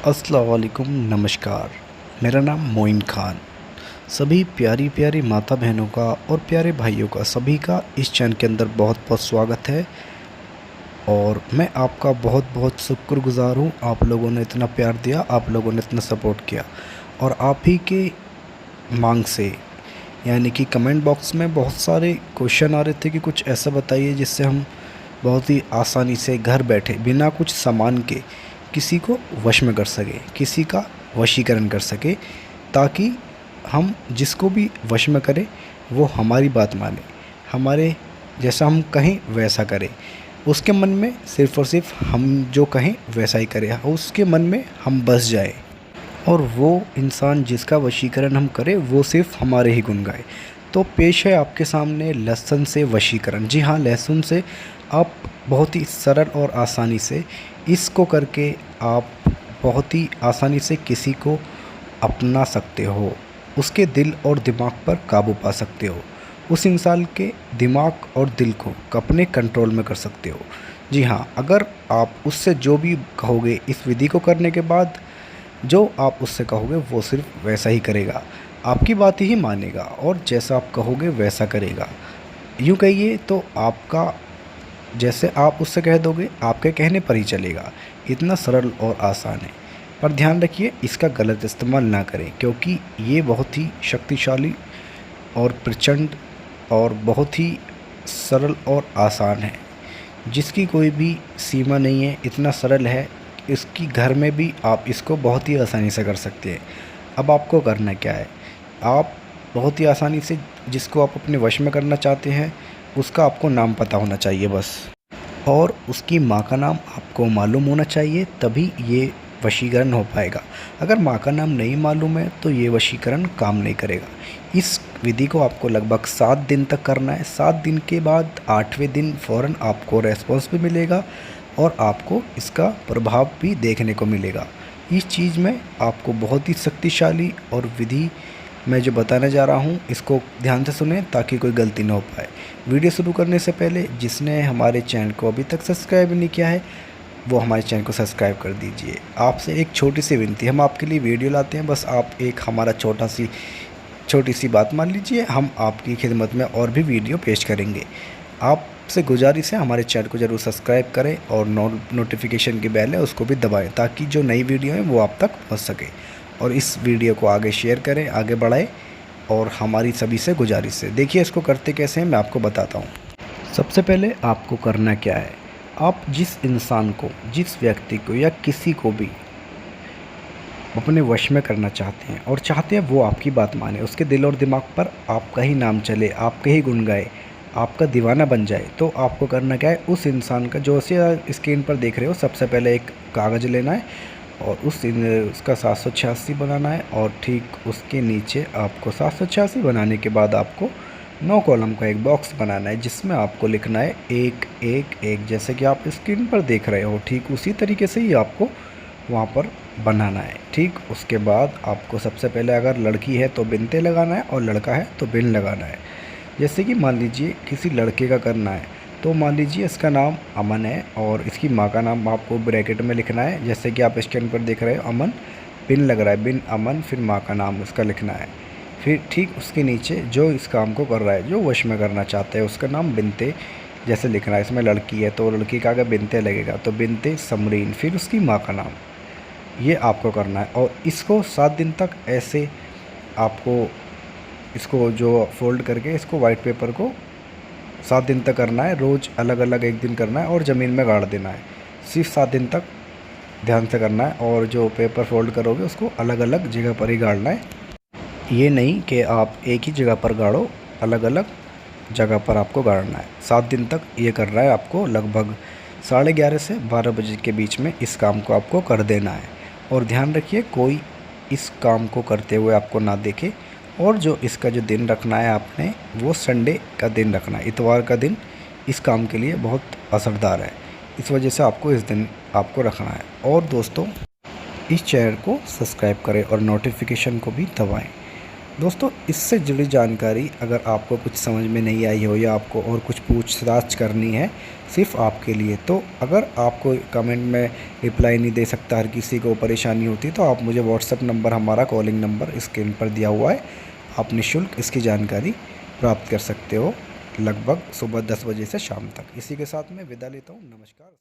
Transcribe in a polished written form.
अस्सलाम वालेकुम, नमस्कार। मेरा नाम मोइन ख़ान। सभी प्यारी प्यारी माता बहनों का और प्यारे भाइयों का सभी का इस चैनल के अंदर बहुत बहुत स्वागत है। और मैं आपका बहुत बहुत शुक्रगुज़ार हूँ। आप लोगों ने इतना प्यार दिया, आप लोगों ने इतना सपोर्ट किया। और आप ही के मांग से यानी कि कमेंट बॉक्स में बहुत सारे क्वेश्चन आ रहे थे कि कुछ ऐसा बताइए जिससे हम बहुत ही आसानी से घर बैठे बिना कुछ सामान के किसी को वश में कर सके, किसी का वशीकरण कर सके, ताकि हम जिसको भी वश में करें वो हमारी बात माने, हमारे जैसा हम कहें वैसा करे, उसके मन में सिर्फ़ और सिर्फ हम जो कहें वैसा ही करे, उसके मन में हम बस जाए और वो इंसान जिसका वशीकरण हम करें वो सिर्फ हमारे ही गुण गाए। तो पेश है आपके सामने लहसुन से वशीकरण। जी हाँ, लहसुन से आप बहुत ही सरल और आसानी से इसको करके आप बहुत ही आसानी से किसी को अपना सकते हो, उसके दिल और दिमाग पर काबू पा सकते हो, उस इंसान के दिमाग और दिल को अपने कंट्रोल में कर सकते हो। जी हाँ, अगर आप उससे जो भी कहोगे इस विधि को करने के बाद, जो आप उससे कहोगे वो सिर्फ वैसा ही करेगा, आपकी बात ही मानेगा और जैसा आप कहोगे वैसा करेगा। यूँ कहिए तो आपका जैसे आप उससे कह दोगे आपके कहने पर ही चलेगा। इतना सरल और आसान है। पर ध्यान रखिए इसका गलत इस्तेमाल ना करें, क्योंकि ये बहुत ही शक्तिशाली और प्रचंड और बहुत ही सरल और आसान है, जिसकी कोई भी सीमा नहीं है। इतना सरल है, इसकी घर में भी आप इसको बहुत ही आसानी से कर सकते हैं। अब आपको करना क्या है, आप बहुत ही आसानी से जिसको आप अपने वश में करना चाहते हैं उसका आपको नाम पता होना चाहिए बस, और उसकी माँ का नाम आपको मालूम होना चाहिए, तभी ये वशीकरण हो पाएगा। अगर माँ का नाम नहीं मालूम है तो ये वशीकरण काम नहीं करेगा। इस विधि को आपको लगभग 7 दिन तक करना है। 7 दिन के बाद 8वें दिन फ़ौरन आपको रेस्पॉन्स भी मिलेगा और आपको इसका प्रभाव भी देखने को मिलेगा। इस चीज़ में आपको बहुत ही शक्तिशाली और विधि मैं जो बताने जा रहा हूँ इसको ध्यान से सुनें ताकि कोई गलती ना हो पाए। वीडियो शुरू करने से पहले जिसने हमारे चैनल को अभी तक सब्सक्राइब नहीं किया है वो हमारे चैनल को सब्सक्राइब कर दीजिए। आपसे एक छोटी सी विनती, हम आपके लिए वीडियो लाते हैं, बस आप एक हमारा छोटी सी बात मान लीजिए, हम आपकी खिदमत में और भी वीडियो पेश करेंगे। आपसे गुजारिश है हमारे चैनल को ज़रूर सब्सक्राइब करें और नोटिफिकेशन की बेल है उसको भी दबाएं, ताकि जो नई वीडियो है वो आप तक पहुँच सके। और इस वीडियो को आगे शेयर करें, आगे बढ़ाएं। और हमारी सभी से गुजारिश है, देखिए इसको करते कैसे हैं मैं आपको बताता हूँ। सबसे पहले आपको करना क्या है, आप जिस इंसान को, जिस व्यक्ति को या किसी को भी अपने वश में करना चाहते हैं और चाहते हैं वो आपकी बात माने, उसके दिल और दिमाग पर आपका ही नाम चले, आपके ही गुण गाए, आपका दीवाना बन जाए, तो आपको करना क्या है, उस इंसान का जो स्क्रीन पर देख रहे हो सबसे पहले एक कागज़ लेना है और उसका 786 बनाना है। और ठीक उसके नीचे आपको 786 बनाने के बाद आपको 9 कॉलम का एक बॉक्स बनाना है, जिसमें आपको लिखना है 1 1 1, जैसे कि आप स्क्रीन पर देख रहे हो। ठीक उसी तरीके से ही आपको वहाँ पर बनाना है। ठीक उसके बाद आपको सबसे पहले अगर लड़की है तो बिनते लगाना है और लड़का है तो बिन लगाना है। जैसे कि मान लीजिए किसी लड़के का करना है तो मान लीजिए इसका नाम अमन है और इसकी माँ का नाम आपको ब्रैकेट में लिखना है, जैसे कि आप स्क्रीन पर देख रहे हो अमन, बिन लग रहा है, बिन अमन, फिर माँ का नाम उसका लिखना है। फिर ठीक उसके नीचे जो इस काम को कर रहा है, जो वश में करना चाहते हैं, उसका नाम बिनते जैसे लिखना है। इसमें लड़की है तो लड़की का अगर बिनते लगेगा तो बिनते समरीन, फिर उसकी माँ का नाम, ये आपको करना है। और इसको 7 दिन तक ऐसे आपको इसको जो फोल्ड करके इसको वाइट पेपर को 7 दिन तक करना है। रोज़ अलग अलग एक दिन करना है और ज़मीन में गाड़ देना है। सिर्फ 7 दिन तक ध्यान से करना है और जो पेपर फोल्ड करोगे उसको अलग अलग जगह पर ही गाड़ना है। ये नहीं कि आप एक ही जगह पर गाड़ो, अलग अलग जगह पर आपको गाड़ना है। 7 दिन तक ये करना है आपको। लगभग 11:30 से 12 बजे के बीच में इस काम को आपको कर देना है। और ध्यान रखिए कोई इस काम को करते हुए आपको ना देखे। और जो इसका जो दिन रखना है आपने, वो संडे का दिन रखना है। इतवार का दिन इस काम के लिए बहुत असरदार है, इस वजह से आपको इस दिन आपको रखना है। और दोस्तों इस चैनल को सब्सक्राइब करें और नोटिफिकेशन को भी दबाएं। दोस्तों इससे जुड़ी जानकारी अगर आपको कुछ समझ में नहीं आई हो या आपको और कुछ पूछताछ करनी है सिर्फ आपके लिए, तो अगर आपको कमेंट में रिप्लाई नहीं दे सकता, हर किसी को परेशानी होती है, तो आप मुझे व्हाट्सएप नंबर, हमारा कॉलिंग नंबर स्क्रीन पर दिया हुआ है, आप निःशुल्क इसकी जानकारी प्राप्त कर सकते हो लगभग सुबह 10 बजे से शाम तक। इसी के साथ मैं विदा लेता हूँ। नमस्कार।